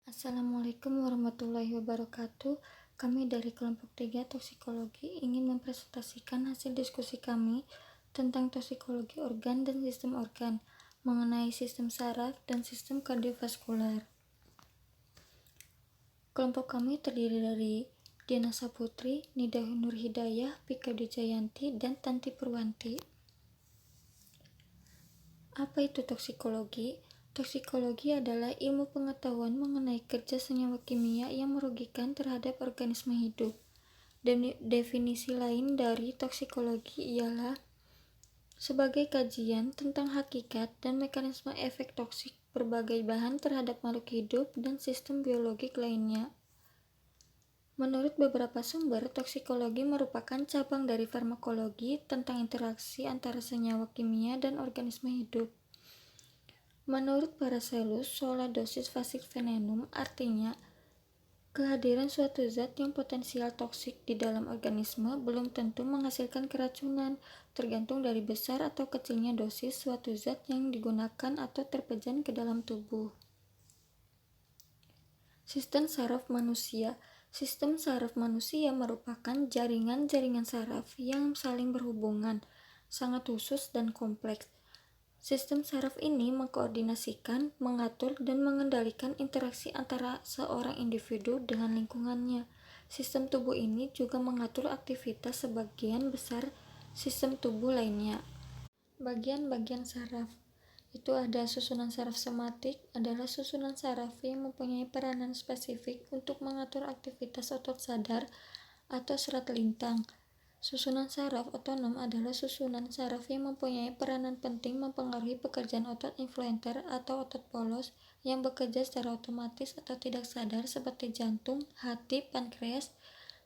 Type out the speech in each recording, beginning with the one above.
Assalamualaikum warahmatullahi wabarakatuh. Kami dari kelompok 3 toksikologi ingin mempresentasikan hasil diskusi kami tentang toksikologi organ dan sistem organ mengenai sistem saraf dan sistem kardiovaskular. Kelompok kami terdiri dari Diana Saputri, Nida Nurhidayah, Pika Dujayanti, dan Tanti Purwanti. Apa itu toksikologi? Toksikologi adalah ilmu pengetahuan mengenai kerja senyawa kimia yang merugikan terhadap organisme hidup. Definisi lain dari toksikologi ialah sebagai kajian tentang hakikat dan mekanisme efek toksik berbagai bahan terhadap makhluk hidup dan sistem biologik lainnya. Menurut beberapa sumber, toksikologi merupakan cabang dari farmakologi tentang interaksi antara senyawa kimia dan organisme hidup. Menurut Paracelsus, sola dosis facit venenum artinya kehadiran suatu zat yang potensial toksik di dalam organisme belum tentu menghasilkan keracunan, tergantung dari besar atau kecilnya dosis suatu zat yang digunakan atau terpejam ke dalam tubuh. Sistem saraf manusia. Sistem saraf manusia merupakan jaringan-jaringan saraf yang saling berhubungan, sangat khusus dan kompleks. Sistem saraf ini mengkoordinasikan, mengatur, dan mengendalikan interaksi antara seorang individu dengan lingkungannya. Sistem tubuh ini juga mengatur aktivitas sebagian besar sistem tubuh lainnya. Bagian-bagian saraf itu ada susunan saraf somatik, adalah susunan saraf yang mempunyai peranan spesifik untuk mengatur aktivitas otot sadar atau serat lintang. Susunan saraf otonom adalah susunan saraf yang mempunyai peranan penting mempengaruhi pekerjaan otot influenter atau otot polos yang bekerja secara otomatis atau tidak sadar seperti jantung, hati, pankreas,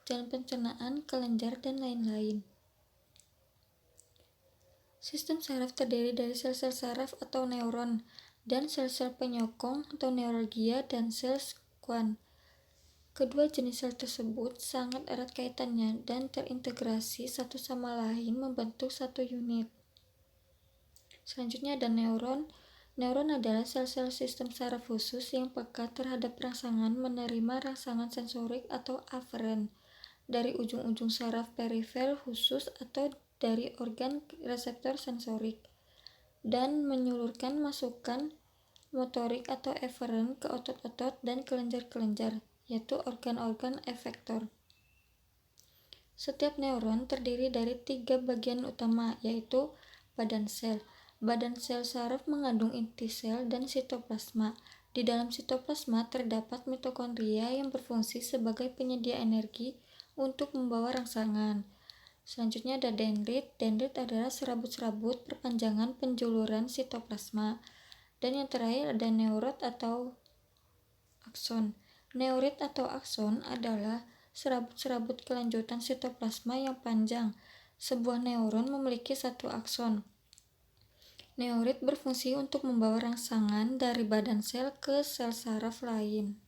jalan pencernaan, kelenjar, dan lain-lain. Sistem saraf terdiri dari sel-sel saraf atau neuron dan sel-sel penyokong atau neuralgia dan sel Schwann. Kedua jenis sel tersebut sangat erat kaitannya dan terintegrasi satu sama lain membentuk satu unit. Selanjutnya ada neuron. Neuron adalah sel-sel sistem saraf khusus yang peka terhadap rangsangan menerima rangsangan sensorik atau aferen dari ujung-ujung saraf perifer khusus atau dari organ reseptor sensorik dan menyalurkan masukan motorik atau eferen ke otot-otot dan kelenjar-kelenjar, yaitu organ-organ efektor. Setiap neuron terdiri dari 3 bagian utama, yaitu badan sel. Badan sel saraf mengandung inti sel dan sitoplasma. Di dalam sitoplasma terdapat mitokondria yang berfungsi sebagai penyedia energi untuk membawa rangsangan. Selanjutnya ada dendrit. Dendrit adalah serabut-serabut perpanjangan penjuluran sitoplasma. Dan yang terakhir ada neuron atau akson. Neurit atau akson adalah serabut-serabut kelanjutan sitoplasma yang panjang. Sebuah neuron memiliki satu akson. Neurit berfungsi untuk membawa rangsangan dari badan sel ke sel saraf lain.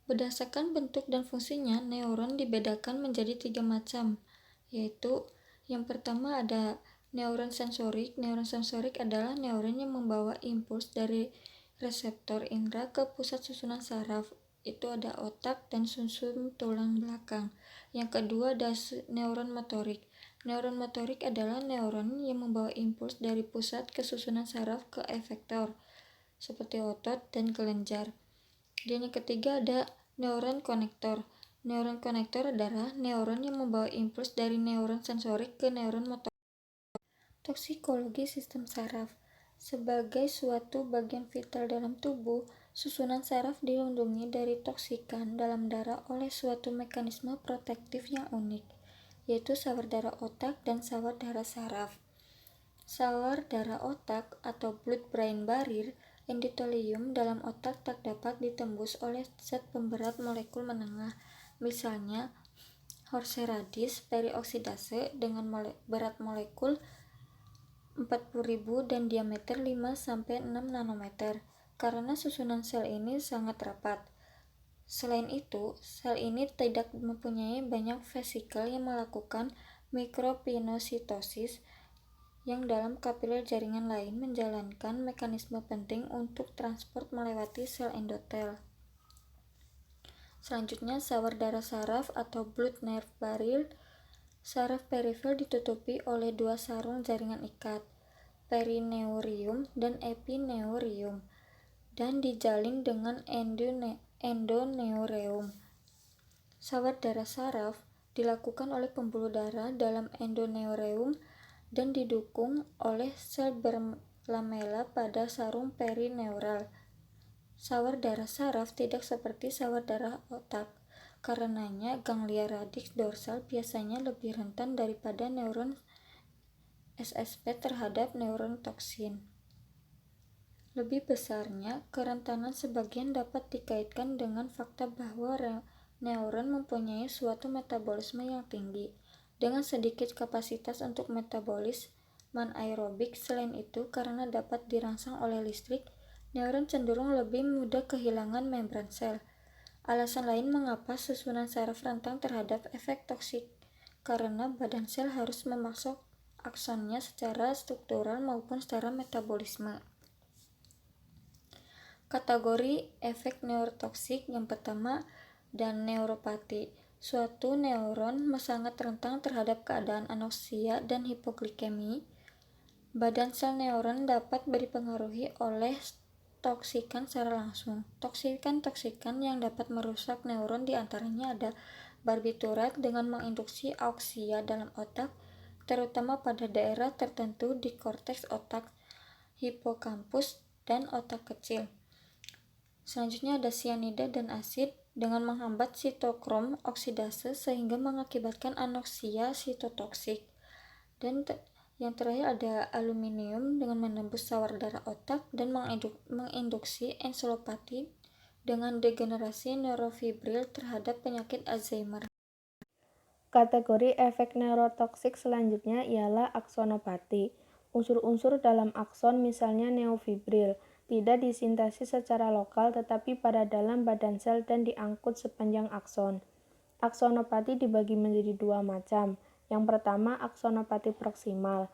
Berdasarkan bentuk dan fungsinya, neuron dibedakan menjadi 3 macam, yaitu yang pertama ada neuron sensorik. Neuron sensorik adalah neuron yang membawa impuls dari reseptor indera ke pusat susunan saraf. Itu ada otak dan sumsum tulang belakang. Yang kedua ada neuron motorik. Neuron motorik adalah neuron yang membawa impuls dari pusat ke susunan saraf ke efektor, seperti otot dan kelenjar. Dan yang ketiga ada neuron konektor. Neuron konektor adalah neuron yang membawa impuls dari neuron sensorik ke neuron motorik. Toksikologi sistem saraf. Sebagai suatu bagian vital dalam tubuh, susunan saraf dilindungi dari toksikan dalam darah oleh suatu mekanisme protektif yang unik, yaitu sawar darah otak dan sawar darah saraf. Sawar darah otak atau blood-brain barrier endotelium dalam otak tak dapat ditembus oleh zat pemberat molekul menengah, misalnya horseradis perioksidase dengan berat molekul 40.000 dan diameter 5-6 nanometer, karena susunan sel ini sangat rapat. Selain itu, sel ini tidak mempunyai banyak vesikel yang melakukan mikropinositosis yang dalam kapiler jaringan lain menjalankan mekanisme penting untuk transport melewati sel endotel. Selanjutnya, sawar darah saraf atau blood nerve barrier. Saraf perifer ditutupi oleh dua sarung jaringan ikat, perineurium dan epineurium, dan dijalin dengan endoneureum. Sawar darah saraf dilakukan oleh pembuluh darah dalam endoneureum dan didukung oleh sel berlamela pada sarung perineural. Sawar darah saraf tidak seperti sawar darah otak. Karenanya, ganglia radix dorsal biasanya lebih rentan daripada neuron SSP terhadap neuron toksin. Lebih besarnya, kerentanan sebagian dapat dikaitkan dengan fakta bahwa neuron mempunyai suatu metabolisme yang tinggi, dengan sedikit kapasitas untuk metabolisme anaerobik. Selain itu, karena dapat dirangsang oleh listrik, neuron cenderung lebih mudah kehilangan membran sel. Alasan lain mengapa susunan saraf rentan terhadap efek toksik, karena badan sel harus memasok aksonnya secara struktural maupun secara metabolisme. Kategori efek neurotoksik yang pertama dan neuropati. Suatu neuron sangat rentan terhadap keadaan anoksia dan hipoglikemi. Badan sel neuron dapat dipengaruhi oleh toksikan secara langsung. Toksikan yang dapat merusak neuron diantaranya ada barbiturat dengan menginduksi auksia dalam otak, terutama pada daerah tertentu di korteks otak, hipokampus, dan otak kecil. Selanjutnya ada sianida dan asid dengan menghambat sitokrom oksidase sehingga mengakibatkan anoksia sitotoksik. Dan yang terakhir ada aluminium dengan menembus sawar darah otak dan menginduksi enselopati dengan degenerasi neurofibril terhadap penyakit Alzheimer. Kategori efek neurotoksik selanjutnya ialah aksonopati. Unsur-unsur dalam akson misalnya neofibril tidak disintesis secara lokal tetapi pada dalam badan sel dan diangkut sepanjang akson. Aksonopati dibagi menjadi dua macam. Yang pertama aksonopati proksimal.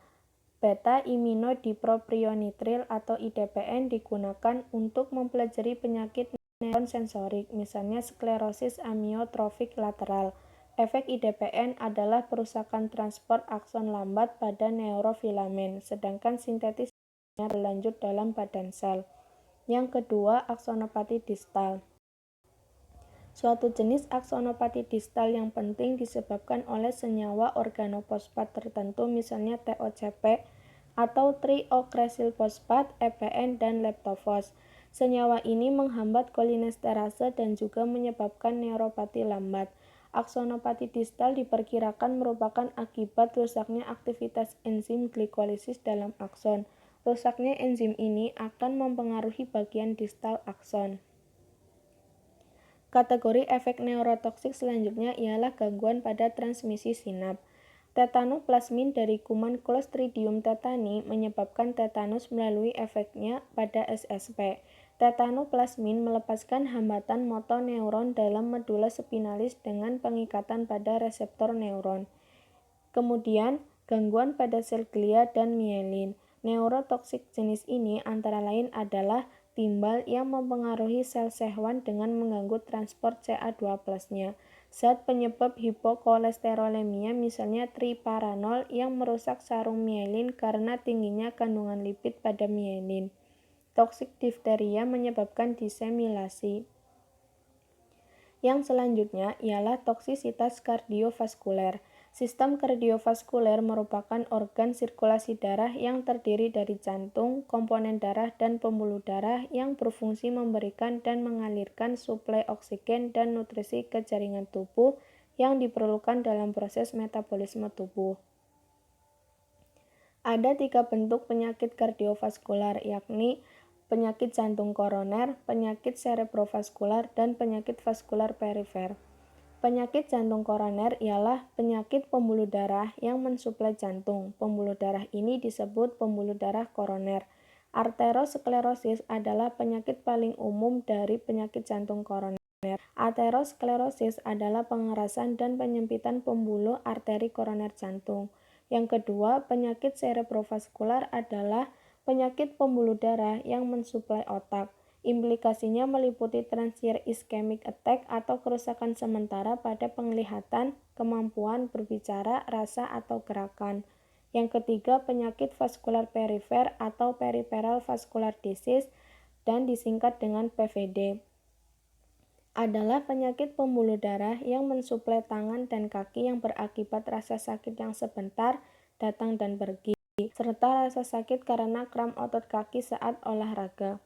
Beta-imino-dipropionitril atau IDPN digunakan untuk mempelajari penyakit neuron sensorik, misalnya sklerosis amiotrofik lateral. Efek IDPN adalah perusakan transport akson lambat pada neurofilamen, sedangkan sintetisnya berlanjut dalam badan sel. Yang kedua, aksonopati distal. Suatu jenis aksonopati distal yang penting disebabkan oleh senyawa organofosfat tertentu, misalnya TOCP atau triokresilfosfat, EPN, dan leptofos. Senyawa ini menghambat kolinesterase dan juga menyebabkan neuropati lambat. Aksonopati distal diperkirakan merupakan akibat rusaknya aktivitas enzim glikolisis dalam akson. Rusaknya enzim ini akan mempengaruhi bagian distal akson. Kategori efek neurotoksik selanjutnya ialah gangguan pada transmisi sinap. Tetanoplasmin dari kuman Clostridium tetani menyebabkan tetanus melalui efeknya pada SSP. Tetanoplasmin melepaskan hambatan motoneuron dalam medula spinalis dengan pengikatan pada reseptor neuron. Kemudian, gangguan pada sel glia dan mielin. Neurotoksik jenis ini antara lain adalah timbal yang mempengaruhi sel sehwan dengan mengganggu transport CA2+-nya. Zat penyebab hipokolesterolemia misalnya triparanol yang merusak sarung mielin karena tingginya kandungan lipid pada mielin. Toksik difteria menyebabkan disemilasi. Yang selanjutnya ialah toksisitas kardiovaskuler. Sistem kardiovaskuler merupakan organ sirkulasi darah yang terdiri dari jantung, komponen darah, dan pembuluh darah yang berfungsi memberikan dan mengalirkan suplai oksigen dan nutrisi ke jaringan tubuh yang diperlukan dalam proses metabolisme tubuh. Ada 3 bentuk penyakit kardiovaskular, yakni penyakit jantung koroner, penyakit cerebrovaskular, dan penyakit vaskular perifer. Penyakit jantung koroner ialah penyakit pembuluh darah yang mensuplai jantung. Pembuluh darah ini disebut pembuluh darah koroner. Arteriosklerosis adalah penyakit paling umum dari penyakit jantung koroner. Aterosklerosis adalah pengerasan dan penyempitan pembuluh arteri koroner jantung. Yang kedua, penyakit cerebrovaskular adalah penyakit pembuluh darah yang mensuplai otak. Implikasinya meliputi transient ischemic attack atau kerusakan sementara pada penglihatan, kemampuan berbicara, rasa, atau gerakan. Yang ketiga, penyakit vaskular perifer atau peripheral vascular disease dan disingkat dengan PVD. Adalah penyakit pembuluh darah yang mensuplai tangan dan kaki yang berakibat rasa sakit yang sebentar, datang dan pergi, serta rasa sakit karena kram otot kaki saat olahraga.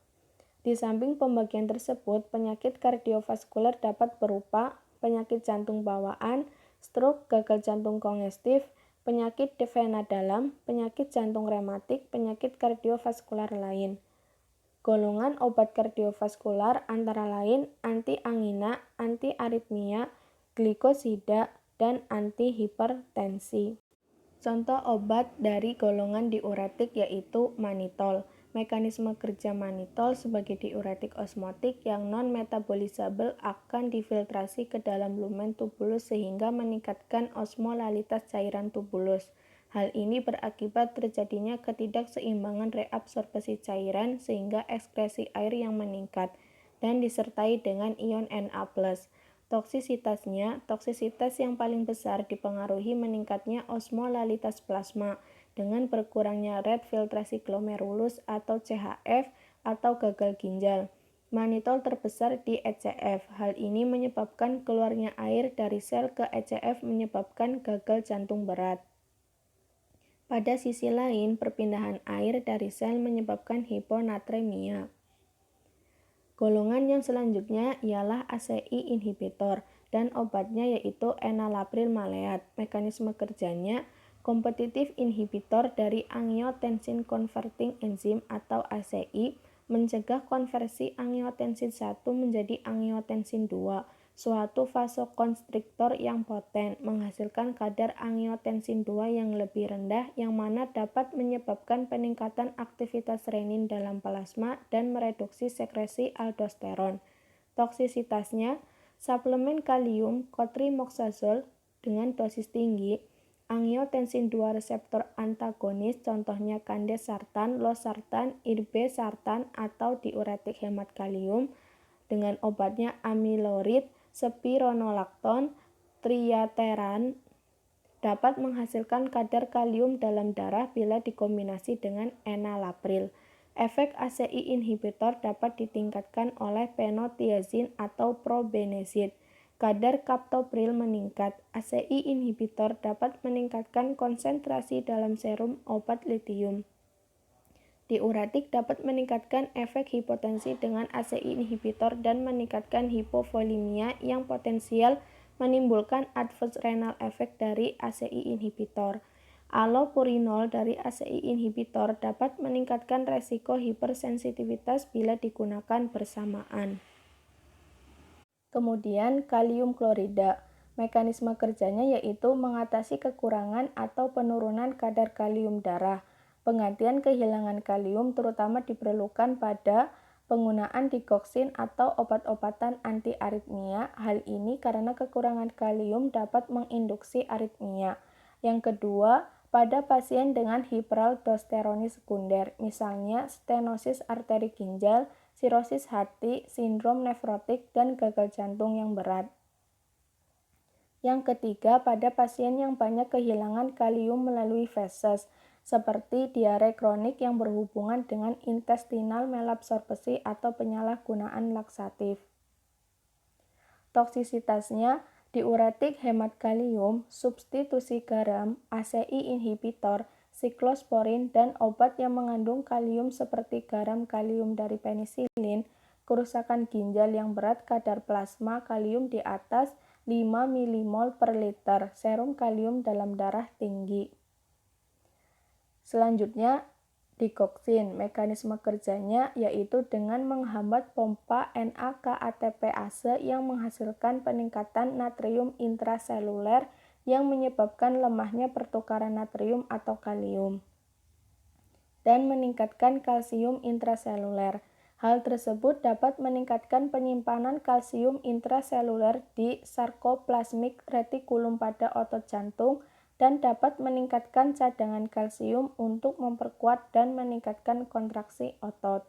Di samping pembagian tersebut, penyakit kardiovaskuler dapat berupa penyakit jantung bawaan, stroke, gagal jantung kongestif, penyakit vena dalam, penyakit jantung rematik, penyakit kardiovaskular lain. Golongan obat kardiovaskular antara lain antiangina, antiaritmia, glikosida, dan antihipertensi. Contoh obat dari golongan diuretik yaitu manitol. Mekanisme kerja manitol sebagai diuretik osmotik yang non-metabolizable akan difiltrasi ke dalam lumen tubulus sehingga meningkatkan osmolalitas cairan tubulus. Hal ini berakibat terjadinya ketidakseimbangan reabsorpsi cairan sehingga ekskresi air yang meningkat dan disertai dengan ion Na+. Toksisitas yang paling besar dipengaruhi meningkatnya osmolalitas plasma dengan berkurangnya red filtrasi glomerulus atau CHF atau gagal ginjal. Manitol terbesar di ECF. Hal ini menyebabkan keluarnya air dari sel ke ECF menyebabkan gagal jantung berat. Pada sisi lain, perpindahan air dari sel menyebabkan hiponatremia. Golongan yang selanjutnya ialah ACI inhibitor dan obatnya yaitu enalapril maleat. Mekanisme kerjanya kompetitif inhibitor dari angiotensin converting enzyme atau ACI mencegah konversi angiotensin 1 menjadi angiotensin 2, suatu vasokonstriktor yang poten, menghasilkan kadar angiotensin 2 yang lebih rendah yang mana dapat menyebabkan peningkatan aktivitas renin dalam plasma dan mereduksi sekresi aldosteron. Toksisitasnya, suplemen kalium cotrimoxazole dengan dosis tinggi, angiotensin 2 reseptor antagonis contohnya candesartan, losartan, irbesartan atau diuretik hemat kalium dengan obatnya amilorid, spironolakton, triateran dapat menghasilkan kadar kalium dalam darah bila dikombinasi dengan enalapril. Efek ACI inhibitor dapat ditingkatkan oleh penotiazin atau probenecid. Kadar kaptopril meningkat. ACI inhibitor dapat meningkatkan konsentrasi dalam serum obat litium. Diuretik dapat meningkatkan efek hipotensi dengan ACI inhibitor dan meningkatkan hipovolemia yang potensial menimbulkan adverse renal effect dari ACI inhibitor. Allopurinol dari ACI inhibitor dapat meningkatkan resiko hipersensitivitas bila digunakan bersamaan. Kemudian kalium klorida. Mekanisme kerjanya yaitu mengatasi kekurangan atau penurunan kadar kalium darah. Penggantian kehilangan kalium terutama diperlukan pada penggunaan digoxin atau obat-obatan anti-aritmia. Hal ini karena kekurangan kalium dapat menginduksi aritmia. Yang kedua, pada pasien dengan hiperaldosteroni sekunder, misalnya stenosis arteri ginjal, sirosis hati, sindrom nefrotik, dan gagal jantung yang berat. Yang ketiga, pada pasien yang banyak kehilangan kalium melalui feses, seperti diare kronik yang berhubungan dengan intestinal malabsorpsi atau penyalahgunaan laksatif. Toksisitasnya, diuretik hemat kalium, substitusi garam, ACI inhibitor, siklosporin, dan obat yang mengandung kalium seperti garam kalium dari penisilin, kerusakan ginjal yang berat kadar plasma kalium di atas 5 mmol per liter, serum kalium dalam darah tinggi. Selanjutnya, digoxin. Mekanisme kerjanya yaitu dengan menghambat pompa NAK-ATPase yang menghasilkan peningkatan natrium intraseluler yang menyebabkan lemahnya pertukaran natrium atau kalium dan meningkatkan kalsium intraseluler. Hal tersebut dapat meningkatkan penyimpanan kalsium intraseluler di sarkoplasmik retikulum pada otot jantung dan dapat meningkatkan cadangan kalsium untuk memperkuat dan meningkatkan kontraksi otot.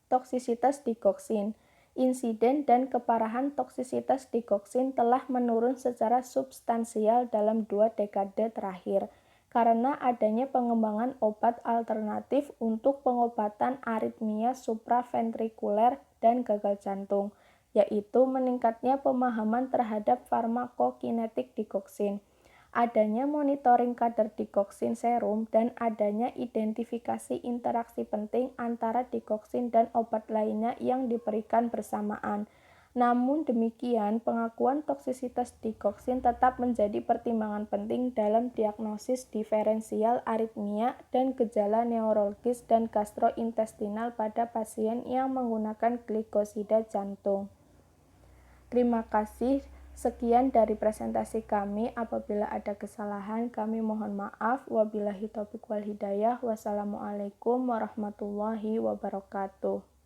Toksisitas dikoksin. Insiden dan keparahan toksisitas dikoksin telah menurun secara substansial dalam 2 dekade terakhir karena adanya pengembangan obat alternatif untuk pengobatan aritmia supraventrikuler dan gagal jantung, yaitu meningkatnya pemahaman terhadap farmakokinetik dikoksin, adanya monitoring kadar dikoksin serum, dan adanya identifikasi interaksi penting antara dikoksin dan obat lainnya yang diberikan bersamaan. Namun demikian, pengakuan toksisitas dikoksin tetap menjadi pertimbangan penting dalam diagnosis diferensial aritmia dan gejala neurologis dan gastrointestinal pada pasien yang menggunakan glikosida jantung. Terima kasih. Sekian dari presentasi kami. Apabila ada kesalahan, kami mohon maaf. Wabillahi taufiq wal hidayah. Wassalamualaikum warahmatullahi wabarakatuh.